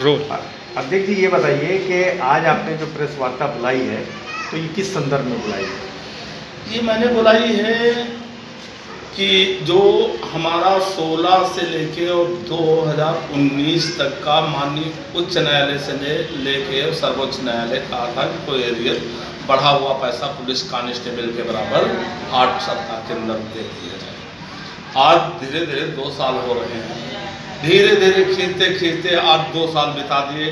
Role. अध्यक्ष जी, ये बताइए कि आज आपने जो प्रेस वार्ता बुलाई है तो ये किस संदर्भ में बुलाई है? ये मैंने बुलाई है कि जो हमारा 16 से लेके और 2019 तक का माननीय उच्च न्यायालय से लेके सर्वोच्च न्यायालय कहा था कि कोई एरियर बढ़ा हुआ पैसा पुलिस कांस्टेबल के बराबर 8 सप्ताह के अंदर दे दिया जाए। आज धीरे धीरे 2 साल हो रहे हैं, धीरे धीरे खींचते खींचते आज 2 साल बिता दिए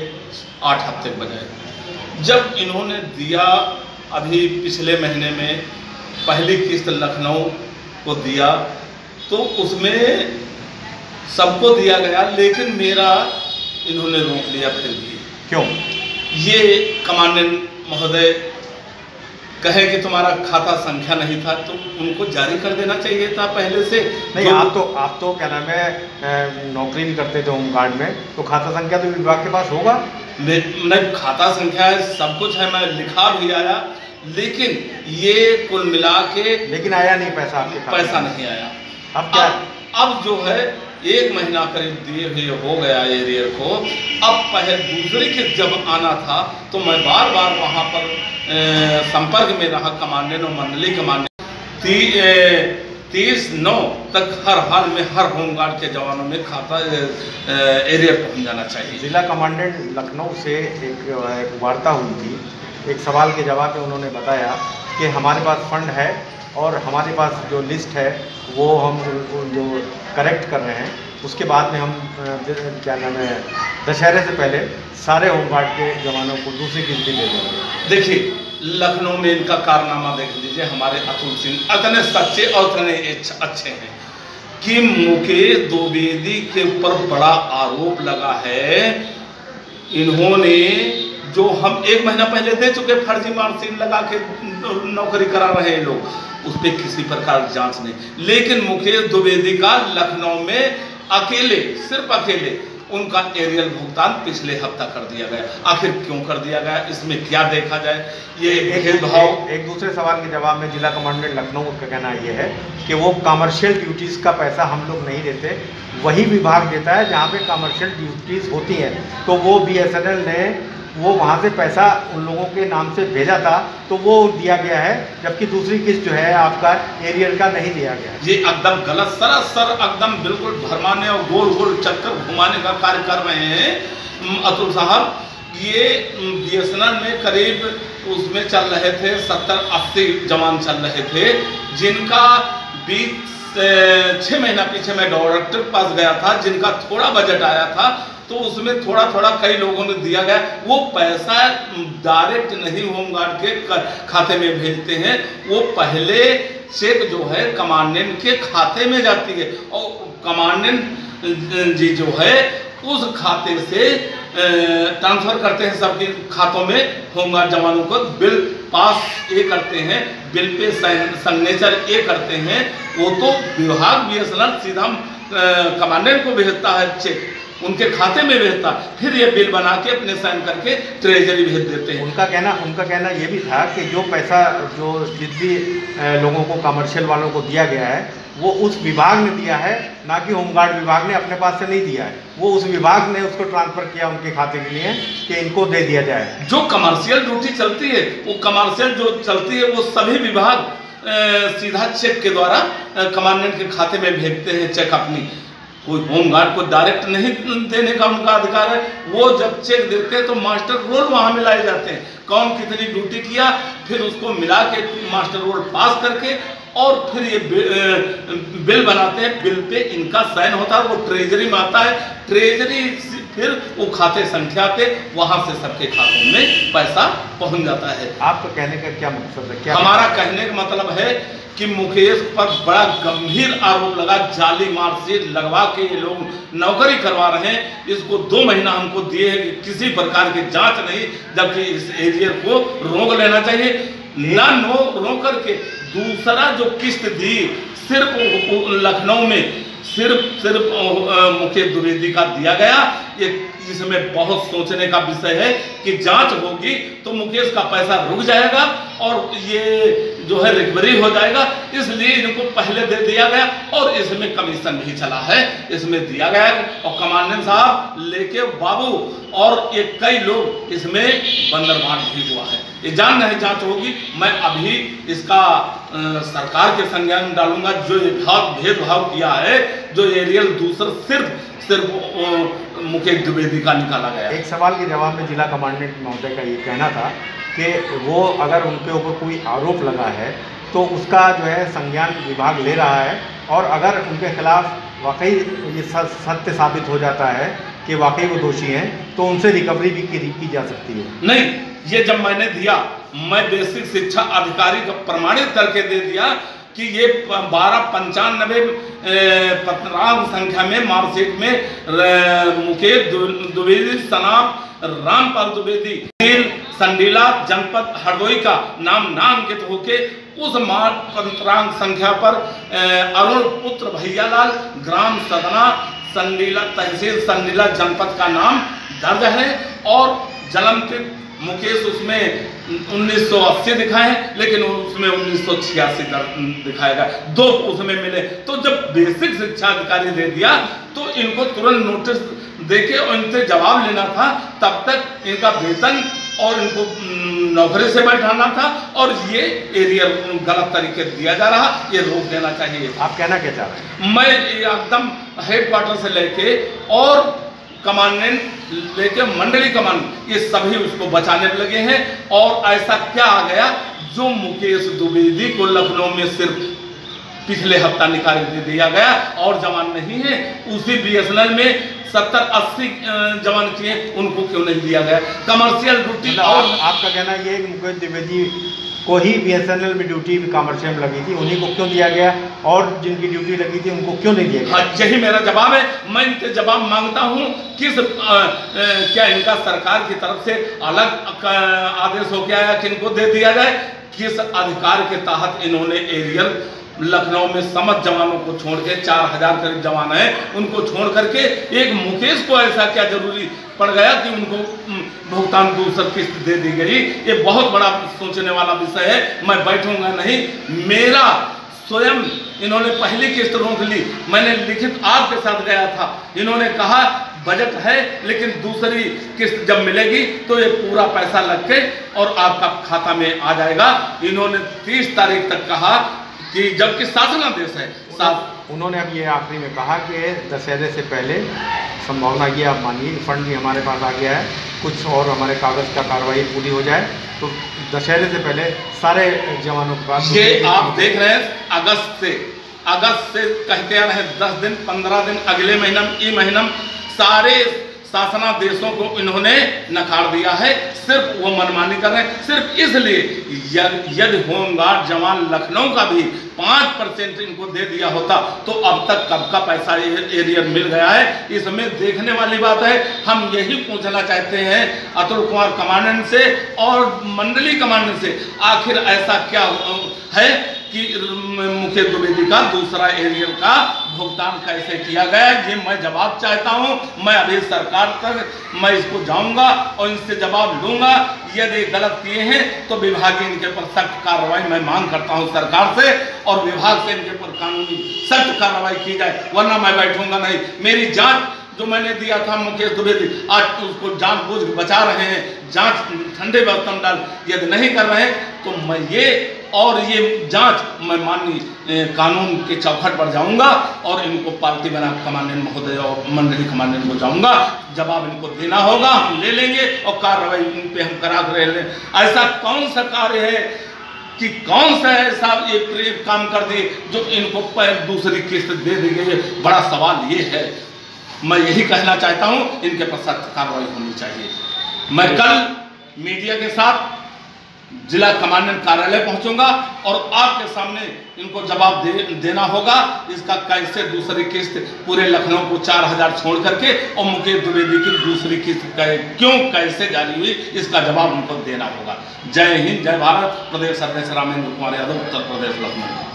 8 हफ्ते बजाय। जब इन्होंने दिया अभी पिछले महीने में पहली किस्त लखनऊ को दिया तो उसमें सबको दिया गया, लेकिन मेरा इन्होंने रोक लिया। फिर भी क्यों? ये कमांडेंट महोदय कहे कि तुम्हारा खाता संख्या नहीं था तो उनको जारी कर देना चाहिए था पहले से। नहीं, आप तो क्या नाम है, नौकरी भी करते थे होमगार्ड में, तो खाता संख्या तो विभाग के पास होगा। नहीं, खाता संख्या है, सब कुछ है, मैं लिखा भी आया, लेकिन ये कुल मिला के लेकिन आया नहीं पैसा आपके खाते में। पैसा नहीं आया। अब क्या? अब जो है 1 महीना करीब दिए हुए हो गया एरियर को। अब पहले दूसरी किस्त जब आना था तो मैं बार बार वहाँ पर संपर्क में रहा कमांडेंट और मंडली कमांडेंट। 30/9 तक हर हाल में हर होमगार्ड के जवानों में खाता एरियर पहुँच जाना चाहिए। जिला कमांडेंट लखनऊ से एक वार्ता हुई थी, एक सवाल के जवाब में उन्होंने बताया कि हमारे पास फंड है और हमारे पास जो लिस्ट है वो हम जो करेक्ट कर रहे हैं, उसके बाद में हम क्या नाम है, दशहरे से पहले सारे होमगार्ड के जवानों को दूसरी किस्त दे देंगे। देखिए, लखनऊ में इनका कारनामा देख लीजिए। हमारे अतुल सिंह इतने सच्चे और इतने अच्छे हैं कि मुकेश द्विवेदी के ऊपर बड़ा आरोप लगा है। इन्होंने जो हम 1 महीना पहले दे चुके फर्जी मार्कशीट लगा के नौकरी करा रहे हैं लोग, उस पर किसी प्रकार की जांच नहीं। लेकिन मुकेश द्विवेदी का लखनऊ में अकेले, सिर्फ अकेले उनका एरियल भुगतान पिछले हफ्ता कर दिया गया। आखिर क्यों कर दिया गया, इसमें क्या देखा जाए? ये भेदभाव। एक दूसरे सवाल के जवाब में जिला कमांडेंट लखनऊ का कहना ये है कि वो कमर्शियल ड्यूटीज़ का पैसा हम लोग नहीं देते, वही विभाग देता है जहाँ पे कमर्शियल ड्यूटीज़ होती हैं। तो वो BSNL ने वो वहाँ से पैसा उन लोगों के नाम से भेजा था तो वो दिया गया है, जबकि दूसरी किस्त जो है आपका एरियर का नहीं दिया गया। ये एकदम गलत, सरासर एकदम बिल्कुल भरमाने और गोल गोल चक्कर घुमाने का कार्य कर रहे हैं अतुल साहब। ये BSNL में करीब उसमें चल रहे थे 70-80 जवान चल रहे थे, जिनका 6 महीना पीछे मैं डायरेक्टर के पास गया था, जिनका थोड़ा बजट आया था तो उसमें थोड़ा थोड़ा कई लोगों ने दिया गया। वो पैसा डायरेक्ट नहीं होमगार्ड के खाते में भेजते हैं, वो पहले चेक जो है कमांडेंट के खाते में जाती है और कमांडेंट जी जो है उस खाते से ट्रांसफर करते हैं सबके खातों में। होमगार्ड जवानों को बिल पास ये करते हैं, बिल पे सिग्नेचर ये करते हैं। वो तो विभाग BSNL सीधा कमांडेंट को भेजता है, चेक उनके खाते में भेजता, फिर ये बिल बना के अपने साइन करके ट्रेजरी भेज देते हैं। उनका कहना ये भी था कि जो पैसा जो जिस भी लोगों को कमर्शियल वालों को दिया गया है वो उस विभाग ने दिया है, ना कि होमगार्ड विभाग ने अपने पास से नहीं दिया है। वो उस विभाग ने उसको ट्रांसफर किया उनके खाते के लिए कि इनको दे दिया जाए। जो कमर्शियल ड्यूटी चलती है, वो कमर्शियल जो चलती है वो सभी विभाग सीधा चेक के द्वारा कमांडेंट के खाते में भेजते हैं चेक अपनी। कोई होमगार्ड को डायरेक्ट नहीं देने का उनका अधिकार है। वो जब चेक देते हैं तो मास्टर रोल वहाँ मिलाए जाते हैं, कौन कितनी ड्यूटी किया, फिर उसको मिला के मास्टर रोल पास करके और फिर ये बिल बनाते हैं। बिल पे इनका साइन होता है, वो ट्रेजरी में आता है, ट्रेजरी फिर वो खाते संख्या पे वहाँ से सबके खातों में पैसा पहुँच जाता है। आपका कहने का क्या मकसद है? क्या हमारा कहने का मतलब है कि मुकेश पर बड़ा गंभीर आरोप लगा, जाली मार्कशीट लगवा के ये लोग नौकरी करवा रहे हैं। इसको 2 महीना हमको दिए हैं कि किसी प्रकार की जांच नहीं, जबकि इस एरियर को रोक लेना चाहिए। ना रोक करके दूसरा जो किस्त दी सिर्फ लखनऊ में सिर्फ मुकेश द्विवेदी का दिया गया। ये इसमें बहुत सोचने का विषय है कि जांच होगी तो मुकेश का पैसा रुक जाएगा और ये जो है रिकवरी हो जाएगा, इसलिए इनको पहले दे दिया गया और इसमें कमीशन भी चला है, इसमें दिया गया और कमांडेंट साहब लेके बाबू और ये कई लोग इसमें बंदरबांट भी हुआ है। ये जान नहीं जांच होगी। मैं अभी इसका सरकार के संज्ञान में डालूंगा। जो ये भेदभाव किया है, जो एरियल दूसरा सिर्फ मुकेश द्विवेदी का निकाला गया। एक सवाल के जवाब में जिला कमांडेंट महोदय का ये कहना था कि वो अगर उनके ऊपर कोई आरोप लगा है तो उसका जो है संज्ञान विभाग ले रहा है और अगर उनके खिलाफ वाकई ये सत्य साबित हो जाता है कि वाकई वो दोषी हैं तो उनसे रिकवरी भी की जा सकती है। नहीं, ये जब मैंने दिया, मैं बेसिक शिक्षा अधिकारी को प्रमाणित करके दे दिया कि ये 1295 पत्रांक संख्या में मार्कशीट में मुकेश द्विवेदी सनाम रामपाल द्विवेदी संडीला जनपद हरदोई का नाम नामांकित होके उस पत्रांक संख्या पर अरुण पुत्र भैयालाल ग्राम सदना संडीला तहसील संडीला जनपद का नाम दर्ज है और जन्मतिथि मुकेश उसमें 1980 दिखाए लेकिन उसमें 1986 दिखाएगा। 2 उसमें मिले। तो जब बेसिक शिक्षा अधिकारी दे दिया तो इनको तुरंत नोटिस देके और इनसे जवाब लेना था, तब तक इनका वेतन और इनको नौकरी से बैठाना था और ये एरियर गलत तरीके से दिया जा रहा, ये रोक देना चाहिए। आप कहना क्या चाह रहे हैं? मैं एकदम हेडक्वार्टर से लेके और कमांडेंट लेके मंडली कमांड ये सभी उसको बचाने लगे हैं। और ऐसा क्या आ गया जो मुकेश द्विवेदी को लखनऊ में सिर्फ पिछले हफ्ता निकाल दे दिया गया और जवान नहीं है, उसी BSNL में 70-80 जवान किए, उनको क्यों नहीं दिया गया कमर्शियल ड्यूटी? और आपका कहना ये है कि मुकेश द्विवेदी को ही BSNL में ड्यूटी कमर्शियल में लगी थी, उन्हीं को क्यों दिया गया और जिनकी ड्यूटी लगी थी उनको क्यों नहीं दिया गया? हाँ, यही मेरा जवाब है। मैं इनसे जवाब मांगता हूँ किस क्या इनका सरकार की तरफ से अलग आदेश हो गया है कि इनको दे दिया जाए? किस अधिकार के तहत इन्होंने एरियल लखनऊ में समस्त जवानों को छोड़ के 4000 करीब जवान हैं, उनको छोड़ करके एक मुकेश को ऐसा क्या जरूरी पड़ गया कि उनको भुगतान दूसरी किस्त दे दी गई? ये बहुत बड़ा सोचने वाला विषय है। मैं बैठूंगा नहीं। मेरा स्वयं इन्होंने पहली किस्त रोक ली, मैंने लिखित आपके साथ गया था, इन्होंने कहा बजट है लेकिन दूसरी किस्त जब मिलेगी तो ये पूरा पैसा लग के और आपका खाता में आ जाएगा। इन्होंने 30 तारीख तक कहा कि जबकि शासनादेश है। उन्होंने अब ये आखिरी में कहा कि दशहरे से पहले संभावना ये आप मानिए फंड भी हमारे पास आ गया है, कुछ और हमारे कागज़ का कार्रवाई पूरी हो जाए तो दशहरे से पहले सारे जवानों के पास ये आप देख रहे हैं अगस्त से कहते आ रहे हैं 10 दिन 15 दिन अगले महीना ई महीना सारे शासनादेशों को इन्होंने नकार दिया है। सिर्फ वो मनमानी कर रहे हैं। सिर्फ इसलिए यदि होमगार्ड जवान लखनऊ का भी 5% इनको दे दिया होता तो अब तक कब का पैसा एरियर मिल गया है। इसमें देखने वाली बात है। हम यही पूछना चाहते हैं अतुल कुमार कमांडेंट से और मंडली कमांडेंट से, आखिर ऐसा क्या है कि मुकेश द्विवेदी का दूसरा एरियर का भुगतान कैसे किया गया? ये मैं जवाब चाहता हूं। मैं अभी सरकार तक मैं इसको जाऊंगा और इनसे जवाब लूंगा। यदि गलत किए हैं तो विभागीय इनके पर सख्त कार्रवाई मैं मांग करता हूं सरकार से और विभाग से इनके पर कानूनी सख्त कार्रवाई की जाए, वरना मैं बैठूंगा नहीं। मेरी जांच जो मैंने दिया था मुकेश द्विवेदी, आज उसको जानबूझ बचा रहे हैं, जांच ठंडे बर्तन डाल यदि नहीं कर रहे तो मैं ये जांच मैं माननीय कानून के चौखट पर जाऊंगा और इनको पार्टी बना कमांडेंट महोदय और मंडली कमांडेंट को जाऊंगा। जवाब इनको देना होगा, हम ले लेंगे और कार्रवाई इन पे हम करा रहे हैं। ऐसा कौन सा कार्य है कि कौन सा ऐसा ये काम कर दिए जो इनको दूसरी किस्त दे दी गई है? बड़ा सवाल ये है। मैं यही कहना चाहता हूं इनके पर सख्त कार्रवाई होनी चाहिए। मैं कल मीडिया के साथ जिला कमांडेंट कार्यालय पहुंचूंगा और आपके सामने इनको जवाब देना होगा इसका कैसे दूसरी किस्त पूरे लखनऊ को 4000 छोड़ करके और मुकेश द्विवेदी की दूसरी किस्त क्यों कैसे जारी हुई, इसका जवाब उनको देना होगा। जय हिंद, जय भारत। प्रदेश अध्यक्ष रामेंद्र कुमार यादव, उत्तर प्रदेश, लखनऊ।